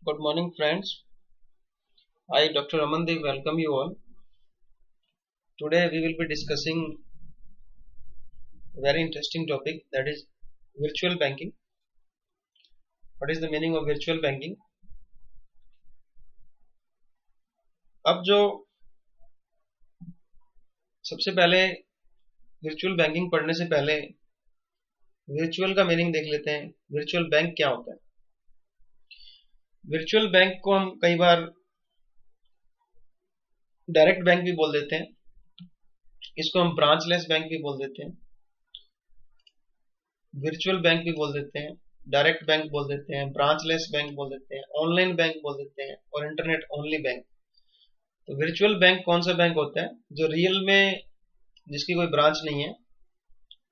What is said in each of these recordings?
Good morning, friends. I, Dr. Amandeep, welcome you all. Today we will be discussing a very interesting topic, that is virtual banking. What is the meaning of virtual banking? अब जो सबसे पहले virtual banking पढ़ने से पहले virtual का meaning देख लेते हैं। virtual बैंक क्या होता है? virtual बैंक को हम कई बार डायरेक्ट बैंक भी बोल देते हैं, इसको हम ब्रांचलेस बैंक भी बोल देते हैं, virtual बैंक भी बोल देते हैं, डायरेक्ट बैंक बोल देते हैं, ब्रांचलेस बैंक बोल देते हैं, ऑनलाइन बैंक बोल देते हैं और इंटरनेट ओनली बैंक। तो वर्चुअल बैंक कौन सा बैंक होता है? जो रियल में जिसकी कोई ब्रांच नहीं है,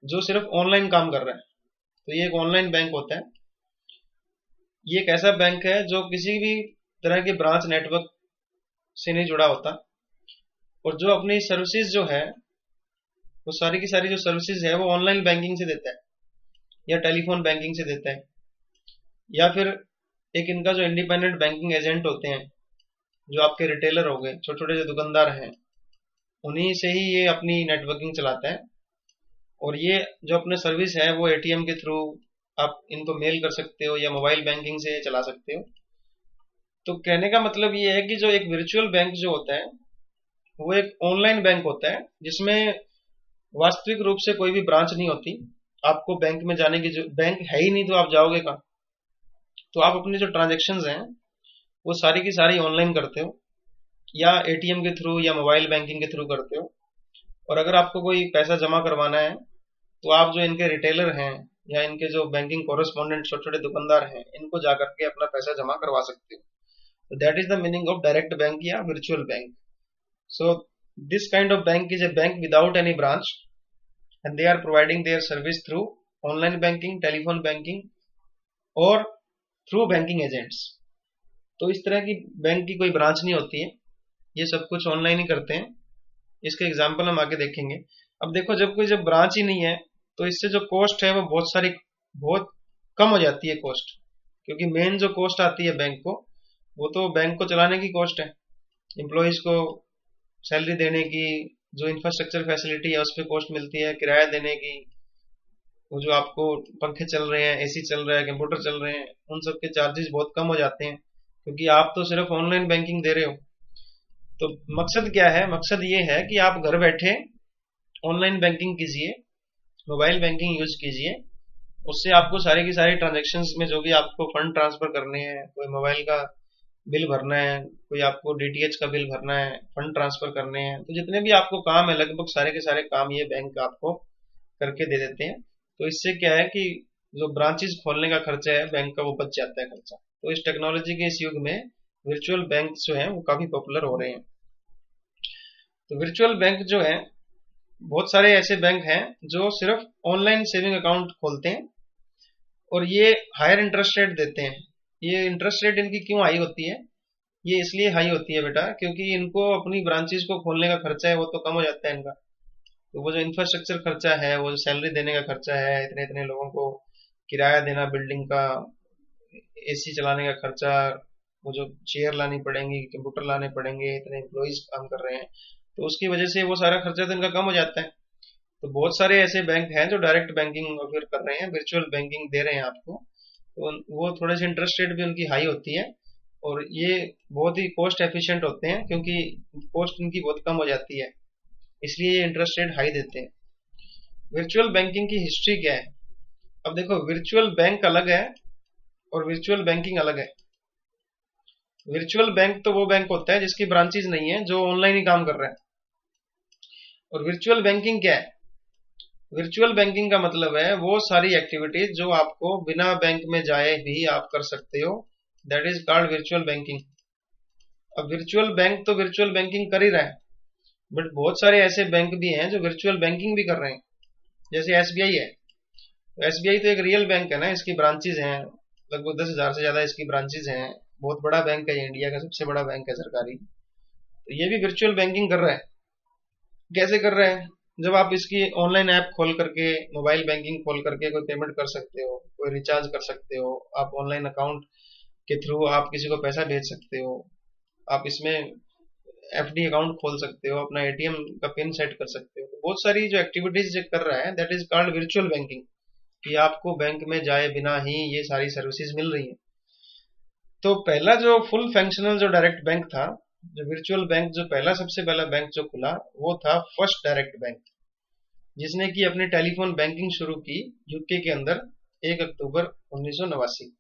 जो सिर्फ ऑनलाइन काम कर रहा है, तो ये एक ऑनलाइन बैंक होता है। ये एक ऐसा बैंक है जो किसी भी तरह के ब्रांच नेटवर्क से नहीं जुड़ा होता और जो अपनी सर्विसेज जो है वो सारी की सारी जो सर्विसेज है वो ऑनलाइन बैंकिंग से देता है या टेलीफोन बैंकिंग से देता है, या फिर एक इनका जो इंडिपेंडेंट बैंकिंग एजेंट होते हैं, जो आपके रिटेलर हो गए, छोटे छोटे जो दुकानदार हैं, उन्हीं से ही ये अपनी नेटवर्किंग चलाता है। और ये जो अपने सर्विस है वो एटीएम के थ्रू आप इनको मेल कर सकते हो या मोबाइल बैंकिंग से चला सकते हो। तो कहने का मतलब ये है कि जो एक वर्चुअल बैंक जो होता है वो एक ऑनलाइन बैंक होता है जिसमें वास्तविक रूप से कोई भी ब्रांच नहीं होती। आपको बैंक में जाने की जो बैंक है ही नहीं तो आप जाओगे कहाँ? तो आप अपनी जो ट्रांजेक्शन्स हैं वो सारी की सारी ऑनलाइन करते हो या एटीएम के थ्रू या मोबाइल बैंकिंग के थ्रू करते हो। और अगर आपको कोई पैसा जमा करवाना है तो आप जो इनके रिटेलर हैं या इनके जो बैंकिंग कॉरेस्पॉन्डेंट छोटे छोटे दुकानदार हैं, इनको जाकर के अपना पैसा जमा करवा सकते हो। तो that is the meaning of direct bank या virtual bank. So this kind of bank is a bank without any branch and they are providing their service through online banking, telephone banking और through banking agents। तो इस तरह की bank की कोई branch नहीं होती है, ये सब कुछ ऑनलाइन ही करते हैं। इसके एग्जांपल हम आगे देखेंगे। अब देखो, जब ब्रांच ही नहीं है तो इससे जो कॉस्ट है वो बहुत कम हो जाती है कॉस्ट, क्योंकि मेन जो कॉस्ट आती है बैंक को वो तो बैंक को चलाने की कॉस्ट है, एम्प्लॉयज को सैलरी देने की, जो इंफ्रास्ट्रक्चर फैसिलिटी है उस पर कॉस्ट मिलती है, किराया देने की, वो जो आपको पंखे चल रहे हैं, एसी चल रहा है, कंप्यूटर चल रहे हैं, उन सब के चार्जेस बहुत कम हो जाते हैं क्योंकि आप तो सिर्फ ऑनलाइन बैंकिंग दे रहे हो। तो मकसद क्या है? मकसद ये है कि आप घर बैठे ऑनलाइन बैंकिंग कीजिए, मोबाइल बैंकिंग यूज कीजिए, उससे आपको सारी की सारी ट्रांजेक्शन्स में जो भी आपको फंड ट्रांसफर करने हैं, कोई मोबाइल का बिल भरना है, कोई आपको डीटीएच का बिल भरना है, फंड ट्रांसफर करने हैं, तो जितने भी आपको काम है लगभग सारे के सारे काम ये बैंक आपको करके दे देते हैं। तो इससे क्या है कि जो ब्रांचेस खोलने का खर्चा है बैंक का वो बच जाता है खर्चा। तो इस टेक्नोलॉजी के इस युग में वर्चुअल बैंक जो है वो काफी पॉपुलर हो रहे हैं। तो वर्चुअल बैंक जो है, बहुत सारे ऐसे बैंक हैं जो सिर्फ ऑनलाइन सेविंग अकाउंट खोलते हैं और ये हायर इंटरेस्ट रेट देते हैं। ये इंटरेस्ट रेट इनकी क्यों हाई होती है? ये इसलिए हाई होती है बेटा क्योंकि इनको अपनी ब्रांचेस को खोलने का खर्चा है वो तो कम हो जाता है इनका। तो वो जो इंफ्रास्ट्रक्चर खर्चा है, वो जो सैलरी देने का खर्चा है, इतने इतने लोगों को किराया देना, बिल्डिंग का एसी चलाने का खर्चा, वो जो चेयर लानी पड़ेंगी, कंप्यूटर लाने पड़ेंगे, इतने एम्प्लॉइज काम कर रहे हैं, तो उसकी वजह से वो सारा खर्चा तो इनका कम हो जाता है। तो बहुत सारे ऐसे बैंक हैं जो डायरेक्ट बैंकिंग ऑफर कर रहे हैं, वर्चुअल बैंकिंग दे रहे हैं आपको। तो वो थोड़े से इंटरेस्ट रेट भी उनकी हाई होती है और ये बहुत ही कॉस्ट एफिशिएंट होते हैं क्योंकि कॉस्ट इनकी बहुत कम हो जाती है, इसलिए ये इंटरेस्ट रेट हाई देते हैं। वर्चुअल बैंकिंग की हिस्ट्री क्या है? अब देखो, वर्चुअल बैंक अलग है और वर्चुअल बैंकिंग अलग है। वर्चुअल बैंक तो वो बैंक होता है जिसकी ब्रांचेज नहीं है, जो ऑनलाइन ही काम कर रहा है। और वर्चुअल बैंकिंग क्या है? वर्चुअल बैंकिंग का मतलब है वो सारी एक्टिविटीज जो आपको बिना बैंक में जाए भी आप कर सकते हो, that is called virtual banking. अब वर्चुअल बैंक तो वर्चुअल बैंकिंग कर ही रहा है, बट बहुत सारे ऐसे बैंक भी हैं जो वर्चुअल बैंकिंग भी कर रहे हैं, जैसे एसबीआई है। तो एसबीआई तो एक रियल बैंक है ना, इसकी ब्रांचेज हैं लगभग 10,000 से ज्यादा इसकी ब्रांचेज हैं, बहुत बड़ा बैंक है, इंडिया का सबसे बड़ा बैंक है सरकारी। तो ये भी वर्चुअल बैंकिंग कर रहा है। कैसे कर रहा है? जब आप इसकी ऑनलाइन ऐप खोल करके, मोबाइल बैंकिंग खोल करके कोई पेमेंट कर सकते हो, कोई रिचार्ज कर सकते हो, आप ऑनलाइन अकाउंट के थ्रू आप किसी को पैसा भेज सकते हो, आप इसमें एफडी अकाउंट खोल सकते हो, अपना एटीएम का पिन सेट कर सकते हो। तो बहुत सारी जो एक्टिविटीज जो कर रहा है that is called virtual banking, कि आपको बैंक में जाए बिना ही ये सारी सर्विसेज मिल रही हैं। तो पहला जो फुल फंक्शनल जो डायरेक्ट बैंक था, जो वर्चुअल बैंक, जो पहला सबसे पहला बैंक जो खुला वो था फर्स्ट डायरेक्ट बैंक, जिसने की अपनी टेलीफोन बैंकिंग शुरू की यूके के अंदर 1 अक्टूबर 1989।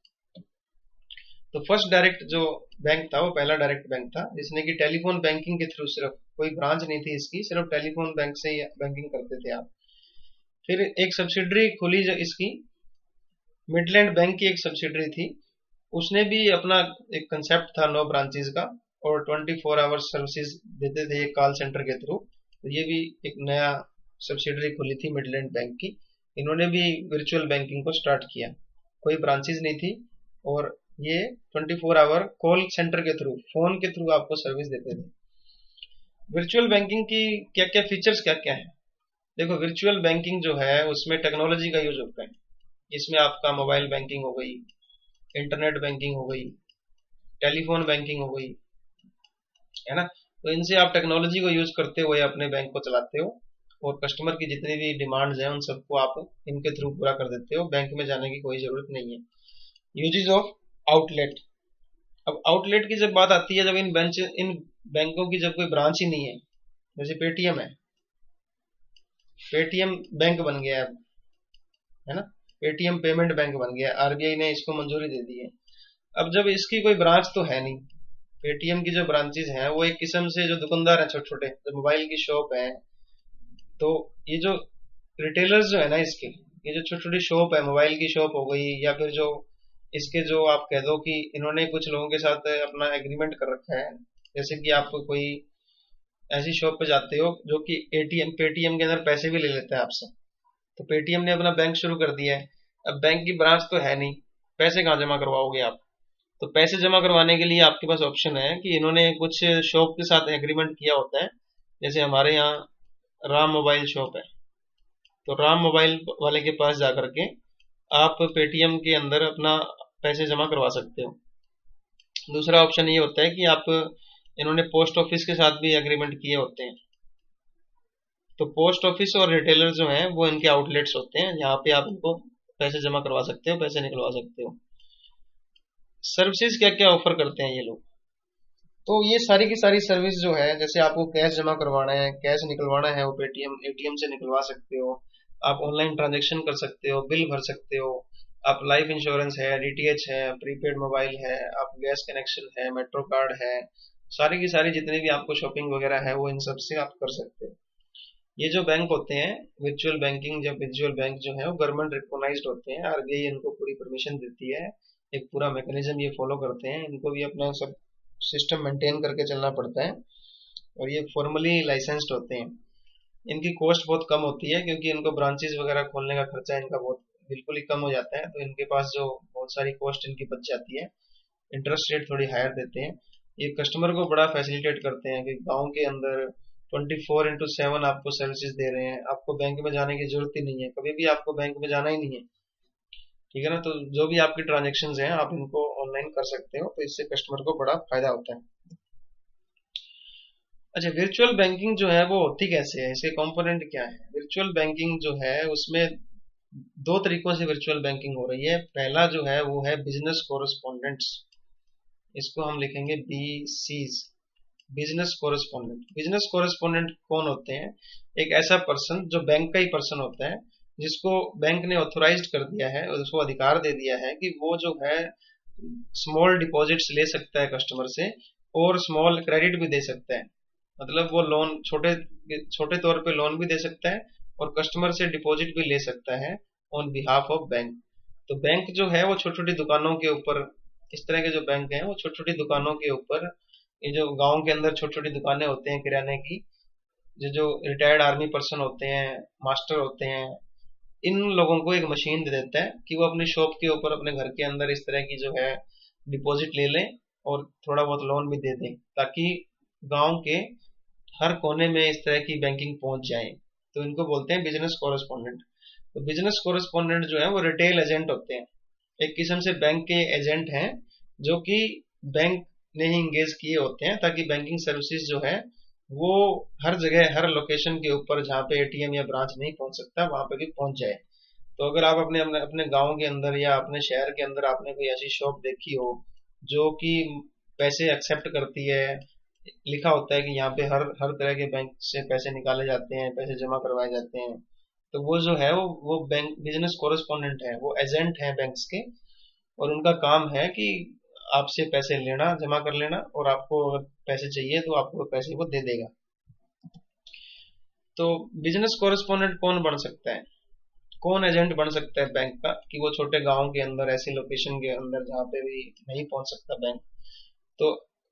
तो फर्स्ट डायरेक्ट जो बैंक था वो पहला डायरेक्ट बैंक था जिसने की टेलीफोन बैंकिंग के थ्रू, सिर्फ कोई ब्रांच नहीं थी इसकी, सिर्फ टेलीफोन बैंक से ही बैंकिंग करते थे आप। फिर एक सब्सिडरी खुली जो इसकी, मिडलैंड बैंक की एक सब्सिडरी थी, उसने भी अपना एक कंसेप्ट था 9 ब्रांचेस का, और 24 आवर्स सर्विसेज देते थे कॉल सेंटर के थ्रू। तो ये भी एक नया सब्सिडरी खुली थी मिडलैंड बैंक की, इन्होंने भी वर्चुअल बैंकिंग को स्टार्ट किया, कोई ब्रांचेस नहीं थी, और ये 24 आवर कॉल सेंटर के थ्रू, फोन के थ्रू आपको सर्विस देते थे। वर्चुअल बैंकिंग की क्या क्या फीचर्स क्या क्या है? देखो, वर्चुअल बैंकिंग जो है उसमें टेक्नोलॉजी का यूज होता है। इसमें आपका मोबाइल बैंकिंग हो गई, इंटरनेट बैंकिंग हो गई, टेलीफोन बैंकिंग हो गई, है ना। तो इनसे आप टेक्नोलॉजी को यूज करते हुए अपने बैंक को चलाते हो, और कस्टमर की जितनी भी डिमांड्स हैं उन सबको आप इनके थ्रू पूरा कर देते हो, बैंक में जाने की कोई जरूरत नहीं है। Uses of outlet. अब आउटलेट की जब बात आती है, जब इन बैंकों की जब कोई ब्रांच ही नहीं है, जैसे पेटीएम है, पेटीएम बैंक बन गया है ना, पेटीएम पेमेंट बैंक बन गया, आरबीआई ने इसको मंजूरी दे दी है। अब जब इसकी कोई ब्रांच तो है नहीं, पेटीएम की जो ब्रांचेज हैं वो एक किस्म से जो दुकानदार हैं छोटे छोटे, जो मोबाइल की शॉप है, तो ये जो रिटेलर्स जो है ना इसके, ये जो छोटी छोटी शॉप है, मोबाइल की शॉप हो गई, या फिर जो इसके जो आप कह दो कि इन्होंने कुछ लोगों के साथ अपना एग्रीमेंट कर रखा है, जैसे कि आप कोई ऐसी शॉप पे जाते हो जो कि एटीएम पेटीएम के अंदर पैसे भी ले लेता है आपसे, तो पेटीएम ने अपना बैंक शुरू कर दिया है। अब बैंक की ब्रांच तो है नहीं, पैसे कहाँ जमा करवाओगे आप? तो पैसे जमा करवाने के लिए आपके पास ऑप्शन है कि इन्होंने कुछ शॉप के साथ एग्रीमेंट किया होता है, जैसे हमारे यहाँ राम मोबाइल शॉप है, तो राम मोबाइल वाले के पास जाकर के आप पेटीएम के अंदर अपना पैसे जमा करवा सकते हो। दूसरा ऑप्शन ये होता है कि आप, इन्होंने पोस्ट ऑफिस के साथ भी एग्रीमेंट किए होते हैं, तो पोस्ट ऑफिस और रिटेलर जो हैं वो इनके आउटलेट्स होते हैं, जहाँ पे आप इनको पैसे जमा करवा सकते हो, पैसे निकलवा सकते हो। सर्विसेज क्या क्या ऑफर करते हैं ये लोग? तो ये सारी की सारी सर्विस जो है, जैसे आपको कैश जमा करवाना है, कैश निकलवाना है, वो पेटीएम एटीएम से निकलवा सकते हो, आप ऑनलाइन ट्रांजेक्शन कर सकते हो, बिल भर सकते हो, आप लाइफ इंश्योरेंस है, डीटीएच है, प्रीपेड मोबाइल है, आप गैस कनेक्शन है, मेट्रो कार्ड है, सारी की सारी जितनी भी आपको शॉपिंग वगैरह है वो इन सब से आप कर सकते हो। ये जो बैंक होते हैं वर्चुअल बैंकिंग, जब वर्चुअल बैंक जो है वो गवर्नमेंट रिकॉग्नाइज्ड होते हैं, आरबीआई इनको पूरी परमिशन देती है, एक पूरा मैकेनिज्म ये फॉलो करते हैं, इनको भी अपना सब सिस्टम मेंटेन करके चलना पड़ता है, और ये फॉर्मली लाइसेंस्ड होते हैं। इनकी कॉस्ट बहुत कम होती है, क्योंकि इनको ब्रांचेस वगैरह खोलने का खर्चा इनका बहुत बिल्कुल ही कम हो जाता है, तो इनके पास जो बहुत सारी कॉस्ट इनकी बच जाती है। इंटरेस्ट रेट थोड़ी हायर देते हैं, ये कस्टमर को बड़ा फैसिलिटेट करते हैं कि गांव के अंदर 24/7 आपको सर्विसेज दे रहे हैं, आपको बैंक में जाने की जरूरत ही नहीं है, कभी भी आपको बैंक में जाना ही नहीं है, ठीक है ना। तो जो भी आपकी ट्रांजेक्शन हैं आप इनको ऑनलाइन कर सकते हो, तो इससे कस्टमर को बड़ा फायदा होता है। अच्छा, वर्चुअल बैंकिंग जो है वो होती कैसे है, इसके कंपोनेंट क्या है? वर्चुअल बैंकिंग जो है उसमें दो तरीकों से वर्चुअल बैंकिंग हो रही है। पहला जो है वो है बिजनेस कोरेस्पोंडेंट्स, इसको हम लिखेंगे बीसीज, बिजनेस कोरेस्पोंडेंट। बिजनेस कोरेस्पोंडेंट कौन होते हैं? एक ऐसा पर्सन जो बैंक का ही पर्सन होता है, जिसको बैंक ने ऑथोराइज्ड कर दिया है और उसको अधिकार दे दिया है कि वो जो है स्मॉल डिपॉजिट्स ले सकता है कस्टमर से, और स्मॉल क्रेडिट भी दे सकता है, मतलब वो लोन छोटे छोटे तौर पे लोन भी दे सकता है और कस्टमर से डिपॉजिट भी ले सकता है ऑन बिहाफ ऑफ बैंक। तो बैंक जो है वो छोटी छोटी दुकानों के ऊपर, इस तरह के जो बैंक हैं वो छोटी छोटी दुकानों के ऊपर, ये जो गांव के अंदर छोटी छोटी दुकानें होते हैं किराने की, जो जो रिटायर्ड आर्मी पर्सन होते हैं, मास्टर होते हैं, इन लोगों को एक मशीन दे देता है कि वो अपनी शॉप के ऊपर अपने घर के अंदर इस तरह की जो है डिपॉजिट ले लें और थोड़ा बहुत लोन भी दे दें, ताकि गांव के हर कोने में इस तरह की बैंकिंग पहुंच जाए। तो इनको बोलते हैं बिजनेस कोरेस्पोंडेंट। तो बिजनेस कोरेस्पोंडेंट जो है वो रिटेल एजेंट होते हैं, एक किस्म से बैंक के एजेंट हैं, जो कि बैंक ने ही इंगेज किए होते हैं, ताकि बैंकिंग सर्विसेज जो है वो हर जगह, हर लोकेशन के ऊपर जहाँ पे एटीएम या ब्रांच नहीं पहुंच सकता वहां पे भी पहुंच जाए। तो अगर आप अपने अपने, अपने गांव के अंदर या अपने शहर के अंदर आपने कोई ऐसी शॉप देखी हो जो कि पैसे एक्सेप्ट करती है, लिखा होता है कि यहाँ पे हर हर तरह के बैंक से पैसे निकाले जाते हैं, पैसे जमा करवाए जाते हैं, तो वो जो है वो बैंक बिजनेस कोरेस्पोंडेंट है, वो एजेंट है बैंक्स के। और उनका काम है कि आपसे पैसे लेना, जमा कर लेना, और आपको अगर पैसे चाहिए तो आपको पैसे वो दे देगा। तो बिजनेस कोरेस्पोंडेंट कौन बन सकता है, कौन एजेंट बन सकता है बैंक का, कि वो छोटे गांव के अंदर, ऐसी लोकेशन के अंदर जहाँ पे भी नहीं पहुंच सकता बैंक, तो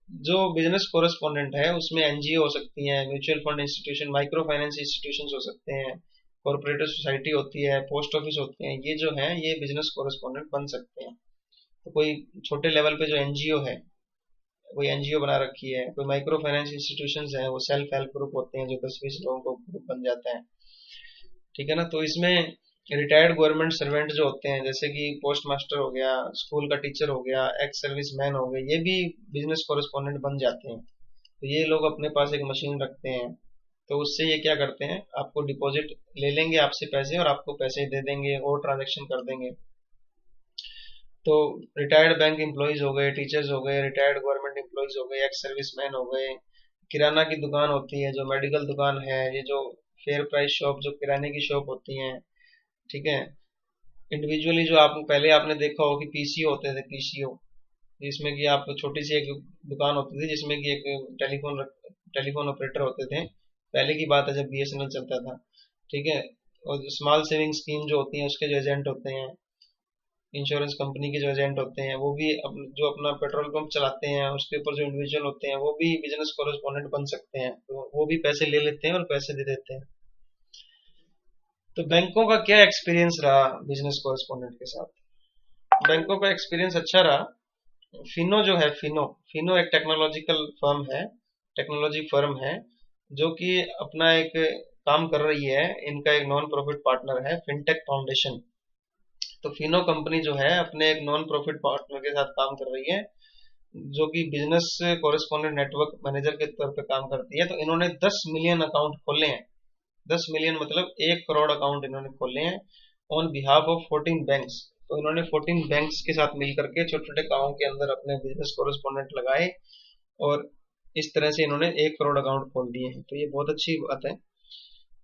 जो बिजनेस कोरेस्पोंडेंट है उसमें एनजीओ हो सकती हैं, mutual fund institution, micro finance institution हो सकते हैं, कॉर्पोरेटिव सोसाइटी होती है, पोस्ट ऑफिस होते हैं, ये जो है ये बिजनेस कोरेस्पोंडेंट बन सकते हैं। तो कोई छोटे लेवल पे जो एनजीओ है, कोई एनजीओ बना रखी है, कोई माइक्रो फाइनेंस इंस्टीट्यूशन है, वो सेल्फ हेल्प ग्रुप होते हैं जो 10-20 लोगों को ग्रुप बन जाता है, ठीक है ना। तो इसमें रिटायर्ड गवर्नमेंट सर्वेंट जो होते हैं, जैसे कि पोस्ट मास्टर हो गया, स्कूल का टीचर हो गया, एक्स सर्विस मैन हो गए, ये भी बिजनेस कोरेस्पोंडेंट बन जाते हैं। तो ये लोग अपने पास एक मशीन रखते हैं, तो उससे ये क्या करते हैं, आपको डिपॉजिट ले लेंगे आपसे पैसे और आपको पैसे दे देंगे और ट्रांजेक्शन कर देंगे। तो रिटायर्ड बैंक एम्प्लॉयज हो गए, टीचर्स हो गए, रिटायर्ड गवर्नमेंट एम्प्लॉयज हो गए, एक्स सर्विसमैन हो गए, किराना की दुकान होती है, जो मेडिकल दुकान है, ये जो फेयर प्राइस शॉप, जो किराने की शॉप होती हैं, ठीक है। इंडिविजुअली जो आप पहले आपने देखा हो कि पीसीओ होते थे, पीसीओ, जिसमें कि आप छोटी सी एक दुकान होती थी जिसमें कि एक टेलीफोन ऑपरेटर होते थे, पहले की बात है जब बीएसएनएल चलता था, ठीक है। और स्मॉल सेविंग स्कीम जो होती है उसके जो एजेंट होते हैं, इंश्योरेंस कंपनी के जो एजेंट होते हैं, वो भी जो अपना पेट्रोल पंप चलाते हैं उसके ऊपर जो इंडिविजुअल होते हैं वो भी बिजनेस कॉरेस्पोंडेंट बन सकते हैं, तो वो भी पैसे ले लेते हैं और पैसे दे देते हैं। तो बैंकों का क्या एक्सपीरियंस रहा बिजनेस कॉरेस्पोंडेंट के साथ? बैंकों का एक्सपीरियंस अच्छा रहा। फिनो जो है, फिनो फिनो एक टेक्नोलॉजिकल फर्म है, टेक्नोलॉजी फर्म है, जो कि अपना एक काम कर रही है। इनका एक नॉन प्रॉफिट पार्टनर है फिनटेक फाउंडेशन। तो फिनो कंपनी जो है अपने एक नॉन प्रॉफिट पार्टनर के साथ काम कर रही है, जो कि बिजनेस कॉरेस्पोंडेंट नेटवर्क मैनेजर के तौर पे काम करती है। तो इन्होंने 10 मिलियन अकाउंट खोले हैं, 10 मिलियन मतलब 1 करोड़ अकाउंट इन्होंने खोले हैं ऑन बिहाफ ऑफ 14 बैंक्स। तो इन्होंने 14 बैंक्स के साथ मिल करके छोटे छोटे गाँव के अंदर अपने बिजनेस कॉरेस्पोंडेंट लगाए, और इस तरह से इन्होंने 1 करोड़ अकाउंट खोल दिए हैं। तो ये बहुत अच्छी बात है।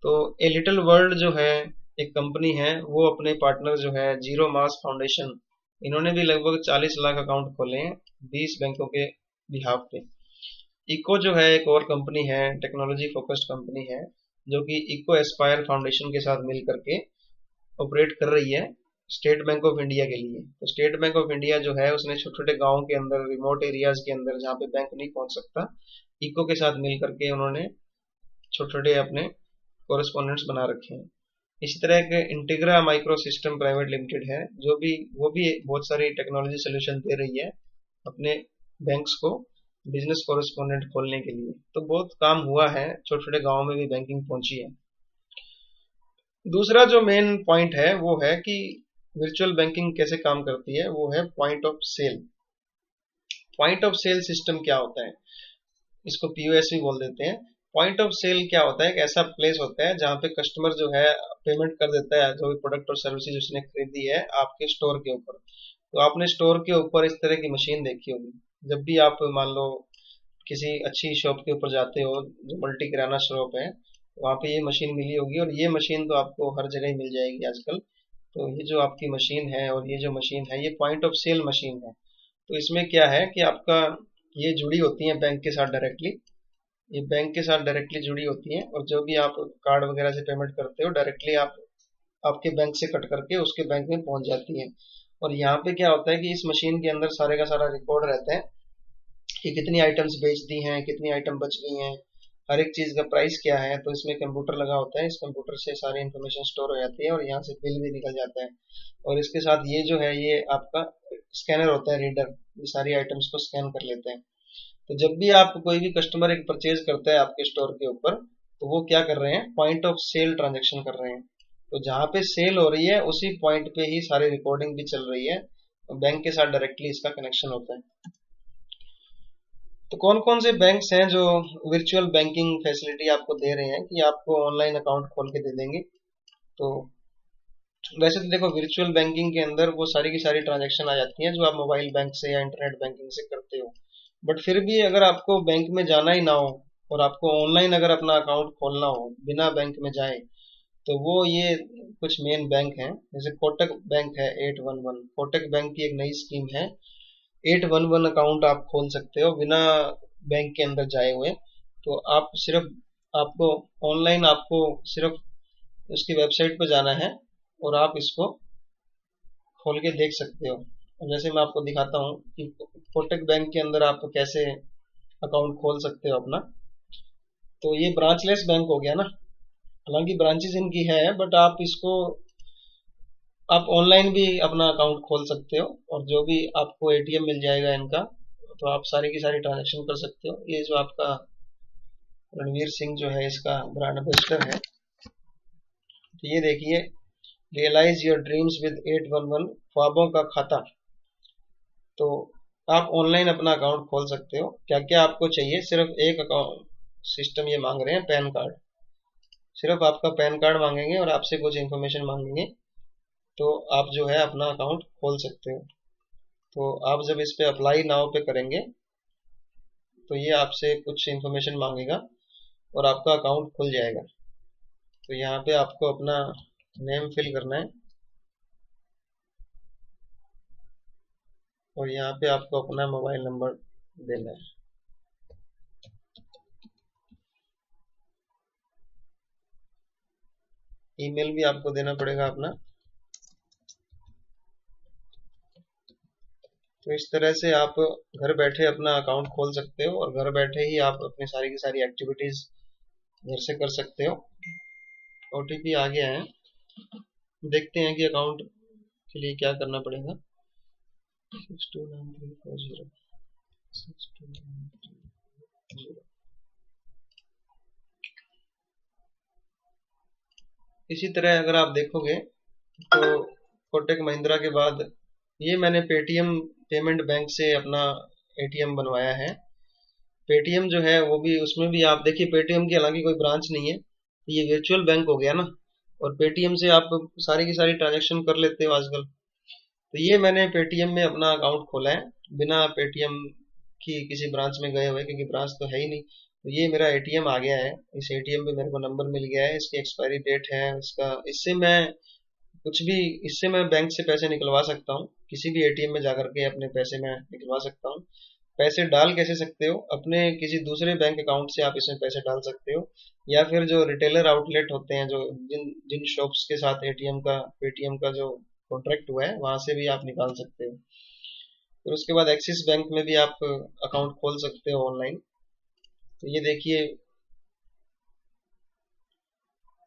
तो ए लिटिल वर्ल्ड जो है एक कंपनी है, वो अपने पार्टनर जो है जीरो मास फाउंडेशन, इन्होंने भी लगभग 40 लाख अकाउंट खोले हैं 20 बैंकों के बिहाफ पे। इको जो है एक और कंपनी है, टेक्नोलॉजी फोकस्ड कंपनी है, जो कि इको एस्पायर फाउंडेशन के साथ मिल करके ऑपरेट कर रही है स्टेट बैंक ऑफ इंडिया के लिए। तो स्टेट बैंक ऑफ इंडिया जो है उसने छोटे छोटे गाँव के अंदर, रिमोट एरियाज के अंदर जहाँ पे बैंक नहीं पहुंच सकता, इको के साथ मिल करके उन्होंने छोटे छोटे अपने कोरेस्पोंडेंट्स बना रखे हैं। इसी तरह एक इंटीग्रा माइक्रो सिस्टम प्राइवेट लिमिटेड है, जो भी वो भी बहुत सारी टेक्नोलॉजी सोल्यूशन दे रही है अपने बैंक्स को बिजनेस कोरेस्पोंडेंट खोलने के लिए। तो बहुत काम हुआ है, छोटे छोटे गाँव में भी बैंकिंग पहुंची है। दूसरा जो मेन पॉइंट है वो है कि वर्चुअल बैंकिंग कैसे काम करती है, वो है point of sale. Point of sale system क्या होता है, इसको पीओएस भी बोल देते हैं। पॉइंट ऑफ सेल क्या होता है, एक ऐसा प्लेस होता है जहाँ पे कस्टमर जो है पेमेंट कर देता है जो भी प्रोडक्ट और सर्विसेज उसने खरीदी है आपके स्टोर के ऊपर। तो आपने स्टोर के ऊपर इस तरह की मशीन देखी होगी, जब भी आप मान लो किसी अच्छी शॉप के ऊपर जाते हो, जो मल्टी किराना शॉप है, वहाँ पे ये मशीन मिली होगी, और ये मशीन तो आपको हर जगह ही मिल जाएगी आजकल। तो ये जो आपकी मशीन है, और ये जो मशीन है, ये पॉइंट ऑफ सेल मशीन है। तो इसमें क्या है कि आपका ये जुड़ी होती है बैंक के साथ डायरेक्टली, ये बैंक के साथ डायरेक्टली जुड़ी होती हैं, और जो भी आप कार्ड वगैरह से पेमेंट करते हो डायरेक्टली आप आपके बैंक से कट करके उसके बैंक में पहुंच जाती है। और यहाँ पे क्या होता है कि इस मशीन के अंदर सारे का सारा रिकॉर्ड रहता है कि कितनी आइटम्स बेच दी हैं, कितनी आइटम बच गई हैं, हर एक चीज का प्राइस क्या है। तो इसमें कंप्यूटर लगा होता है, इस कंप्यूटर से सारी इंफॉर्मेशन स्टोर हो जाती है, और यहाँ से बिल भी निकल जाता है। और इसके साथ ये जो है ये आपका स्कैनर होता है, रीडर, ये सारी आइटम्स को स्कैन कर लेते हैं। तो जब भी आप कोई भी कस्टमर एक परचेज करता है आपके स्टोर के ऊपर, तो वो क्या कर रहे हैं, पॉइंट ऑफ सेल ट्रांजेक्शन कर रहे हैं। तो जहाँ पे सेल हो रही है उसी पॉइंट पे ही सारी रिकॉर्डिंग भी चल रही है, बैंक के साथ डायरेक्टली इसका कनेक्शन होता है। तो कौन कौन से बैंक्स हैं जो वर्चुअल बैंकिंग फैसिलिटी आपको दे रहे हैं कि आपको ऑनलाइन अकाउंट खोल के दे देंगे? तो वैसे तो देखो, वर्चुअल बैंकिंग के अंदर वो सारी की सारी ट्रांजैक्शन आ जाती हैं जो आप मोबाइल बैंक से या इंटरनेट बैंकिंग से करते हो। बट फिर भी अगर आपको बैंक में जाना ही ना हो और आपको ऑनलाइन अगर अपना अकाउंट खोलना हो बिना बैंक में जाए, तो वो ये कुछ मेन बैंक हैं। जैसे कोटक बैंक है 811, कोटक बैंक की एक नई स्कीम है 811 अकाउंट आप खोल सकते हो बिना बैंक के अंदर जाए हुए। तो आप सिर्फ, आपको ऑनलाइन आपको सिर्फ उसकी वेबसाइट पर जाना है और आप इसको खोल के देख सकते हो। जैसे मैं आपको दिखाता हूँ कि कोटक बैंक के अंदर आप कैसे अकाउंट खोल सकते हो अपना। तो ये ब्रांचलेस बैंक हो गया ना, हालांकि ब्रांचेस इनकी है, बट आप इसको आप ऑनलाइन भी अपना अकाउंट खोल सकते हो और जो भी आपको एटीएम मिल जाएगा इनका, तो आप सारी की सारी ट्रांजैक्शन कर सकते हो। ये जो आपका रणवीर सिंह जो है इसका ब्रांड एम्बेसडर है। तो ये देखिए, रियलाइज योर ड्रीम्स विद 811, ख्वाबों का खाता। तो आप ऑनलाइन अपना अकाउंट खोल सकते हो। क्या क्या आपको चाहिए? सिर्फ एक अकाउंट, सिस्टम ये मांग रहे हैं पैन कार्ड, सिर्फ आपका पैन कार्ड मांगेंगे और आपसे कुछ इन्फॉर्मेशन मांगेंगे, तो आप जो है अपना अकाउंट खोल सकते हो। तो आप जब इस पे अप्लाई नाउ पे करेंगे तो ये आपसे कुछ इन्फॉर्मेशन मांगेगा और आपका अकाउंट खुल जाएगा। तो यहाँ पे आपको अपना नेम फिल करना है और यहाँ पे आपको अपना मोबाइल नंबर देना है। ईमेल भी आपको देना पड़ेगा अपना। तो इस तरह से आप घर बैठे अपना अकाउंट खोल सकते हो और घर बैठे ही आप अपनी सारी की सारी एक्टिविटीज घर से कर सकते हो। ओटीपी आ गया है, देखते हैं कि अकाउंट के लिए क्या करना पड़ेगा। 629340 629340। इसी तरह अगर आप देखोगे तो कोटक महिंद्रा के बाद ये मैंने पेटीएम पेमेंट बैंक से अपना एटीएम बनवाया है। पेटीएम जो है वो भी, उसमें भी आप देखिए पेटीएम की हालांकि कोई ब्रांच नहीं है, ये वर्चुअल बैंक हो गया ना, और पेटीएम से आप सारी की सारी ट्रांजैक्शन कर लेते हो आजकल। तो ये मैंने पेटीएम में अपना अकाउंट खोला है बिना पेटीएम की किसी ब्रांच में गए हुए, क्योंकि ब्रांच तो है ही नहीं। तो ये मेरा एटीएम आ गया है, इस एटीएम पे मेरे को नंबर मिल गया है, इसकी एक्सपायरी डेट है इसका, इससे मैं कुछ भी, इससे मैं बैंक से पैसे निकलवा सकता हूँ, किसी भी एटीएम में जाकर के अपने पैसे मैं निकलवा सकता हूँ। पैसे डाल कैसे सकते हो? अपने किसी दूसरे बैंक अकाउंट से आप इसमें पैसे डाल सकते हो, या फिर जो रिटेलर आउटलेट होते हैं, जो जिन जिन शॉप्स के साथ एटीएम का पेटीएम का जो कॉन्ट्रैक्ट हुआ है वहां से भी आप निकाल सकते हो। फिर उसके बाद एक्सिस बैंक में भी आप अकाउंट खोल सकते हो ऑनलाइन। तो ये देखिए,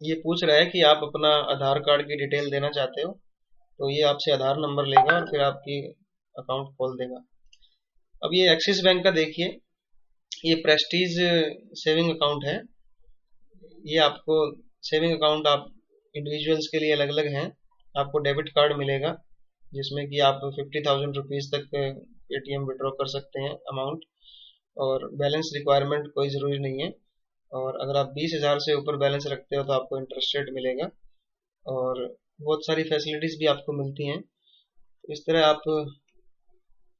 ये पूछ रहा है कि आप अपना आधार कार्ड की डिटेल देना चाहते हो, तो ये आपसे आधार नंबर लेगा और फिर आपकी अकाउंट खोल देगा। अब ये एक्सिस बैंक का देखिए, ये प्रेस्टीज सेविंग अकाउंट है। ये आपको सेविंग अकाउंट आप इंडिविजुअल्स के लिए अलग अलग हैं। आपको डेबिट कार्ड मिलेगा जिसमें कि आप 50,000 रुपीज़ तक एटीएम विड्रॉ कर सकते हैं अमाउंट, और बैलेंस रिक्वायरमेंट कोई ज़रूरी नहीं है। और अगर आप 20,000 से ऊपर बैलेंस रखते हो तो आपको इंटरेस्ट रेट मिलेगा और बहुत सारी फैसिलिटीज़ भी आपको मिलती हैं। तो इस तरह आप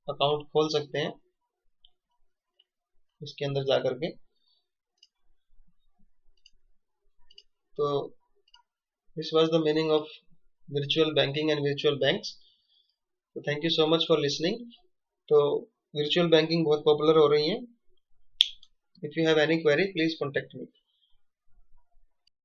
अकाउंट खोल सकते हैं इसके अंदर जा करके। तो this was the meaning of virtual banking and virtual banks. तो thank you so much for listening. तो virtual banking बहुत पॉपुलर हो रही है। If you have any query please contact me.